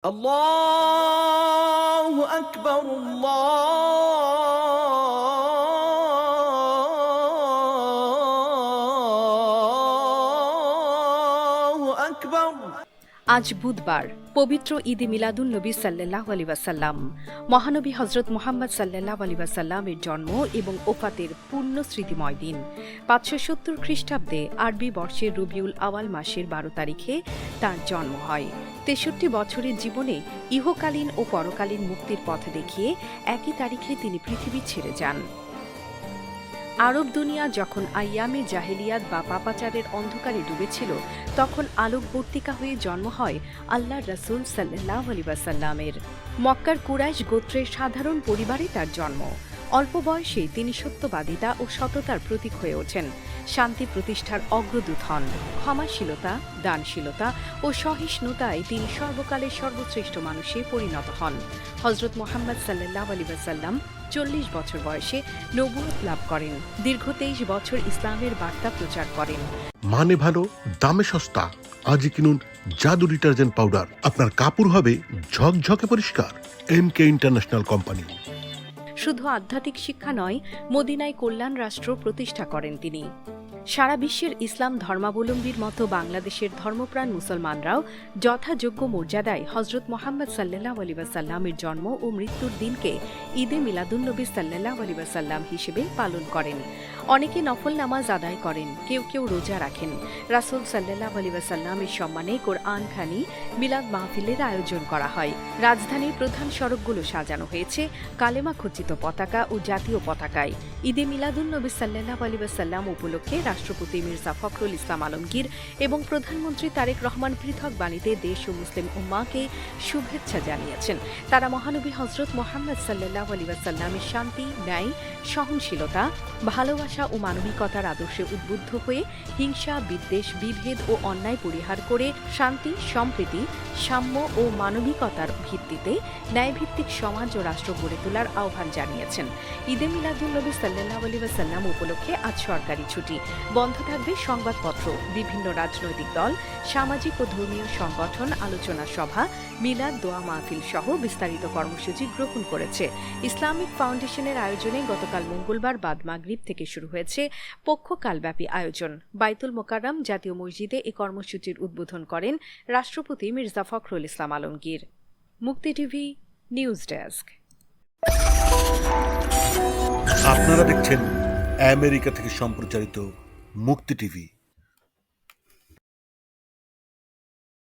الله أكبر الله أكبر। আজ বুধবার পবিত্র ঈদে মিলাদুন নবী সাল্লাল্লাহু আলাইহি ওয়াসাল্লাম। মহানবী হযরত মুহাম্মদ সাল্লাল্লাহু আলাইহি ওয়াসাল্লামের জন্ম এবং ওফাতের পূর্ণ স্মৃতিময় দিন। ৫৭০ খ্রিস্টাব্দে আরবি বর্ষের রবিউল আওয়াল মাসের ১২ তারিখে তাঁর জন্ম হয়। ৬৩ বছরের জীবনে ইহকালীন ও পরকালীন মুক্তির পথ দেখিয়ে একই তারিখে তিনি পৃথিবী ছেড়ে যান। আরব দুনিয়া যখন আইয়ামে জাহেলিয়াত বা পাপাচারের অন্ধকারে ডুবেছিল, তখন আলোকবর্তিকা হয়ে জন্ম হয় আল্লাহর রাসূল সাল্লাল্লাহু আলাইহি ওয়াসাল্লামের। মক্কার কুরাইশ গোত্রের সাধারণ পরিবারে তার জন্ম। অল্প বয়সে তিনি সত্যবাদিতা ও সততার প্রতীক হয়ে ওঠেন। শান্তি প্রতিষ্ঠার অগ্রদূত হন। ক্ষমাশীলতা, দানশীলতা ও সহিষ্ণুতায় তিনি সর্বকালের সর্বশ্রেষ্ঠ মানুষে পরিণত হন। হযরত মুহাম্মদ সাল্লাল্লাহু আলাইহি ওয়াসাল্লাম ৪০ বছর বয়সে নবুয়ত লাভ করেন। দীর্ঘ ২৩ বছর ইসলামের বার্তা প্রচার করেন। মানে ভালো, দামে সস্তা। আজই কিনুন জাদু ডিটারজেন্ট পাউডার। আপনার কাপড় হবে ঝকঝকে পরিষ্কার। MK international company. শুধু আধ্যাত্মিক শিক্ষা নয়, মদিনায় কল্যাণ রাষ্ট্র প্রতিষ্ঠা করেন তিনি। সারা বিশ্বের ইসলাম ধর্মাবলম্বীর মতো বাংলাদেশের ধর্মপ্রাণ মুসলমানরাও যথাযোগ্য মর্যাদায় হযরত মুহাম্মদ সাল্লাল্লাহু আলাইহি ওয়াসাল্লামের জন্ম ও মৃত্যুর দিনকে ঈদে মিলাদুন নবী সাল্লাল্লাহু আলাইহি ওয়াসাল্লাম হিসেবে পালন করেন। অনেকে নফল নামাজ আদায় করেন, কেউ কেউ রোজা রাখেন। রাসূল সাল্লাল্লাহু আলাইহি ওয়াসাল্লামের সম্মানে কোরআন খানি, মিলাদ মাহফিলের আয়োজন করা হয়। রাজধানীর প্রধান সড়কগুলো সাজানো হয়েছে কালেমা খচিত পতাকা ও জাতীয় পতাকায়। ঈদে মিলাদুন নবী সাল্লাল্লাহু আলাইহি ওয়াসাল্লাম উপলক্ষে রাষ্ট্রপতি মির্জা ফখরুল ইসলাম আলমগীর এবং প্রধানমন্ত্রী তারেক রহমান পৃথক বাণীতে দেশ ও মুসলিম উম্মাহকে শুভেচ্ছা জানিয়েছেন। তারা মহানবী হযরত মুহাম্মদ সাল্লাল্লাহু আলাইহি ওয়াসাল্লামের শান্তি, ন্যায়, সহনশীলতা, ভালোবাসা ও মানবিকতার আদর্শে উদ্বুদ্ধ হয়ে হিংসা, বিদ্বেষ, বিভেদ ও অন্যায় পরিহার করে শান্তি, সম্প্রীতি, সাম্য ও মানবিকতার ভিত্তিতে ন্যায়ভিত্তিক সমাজ ও রাষ্ট্র গড়ে তোলার আহ্বান জানিয়েছেন। ঈদে মিলাদুন নবী সাল্লাল্লাহু আলাইহি ওয়াসাল্লাম উপলক্ষে আজ সরকারি ছুটি। বন্ধ থাকবে সংবাদপত্র, বিভিন্ন রাজনৈতিক দল, সামাজিক ও ধর্মীয় সংগঠন, আলোচনা সভা, মিলাদ, দোয়া মাহফিল সহ বিস্তারিত কর্মসূচি গ্রহণ করেছে। ইসলামিক ফাউন্ডেশনের আয়োজনে গতকাল মঙ্গলবার বাদ মাগরিব থেকে শুরু হয়েছে পক্ষকালব্যাপী আয়োজন। বাইতুল মোকাররম জাতীয় মসজিদে এই কর্মসূচির উদ্বোধন করেন রাষ্ট্রপতি মির্জা ফখরুল ইসলাম আলমগীর। মুক্তি টিভি নিউজ ডেস্ক। আপনারা দেখছেন আমেরিকা থেকে সম্প্রচারিত মুক্তি টিভি।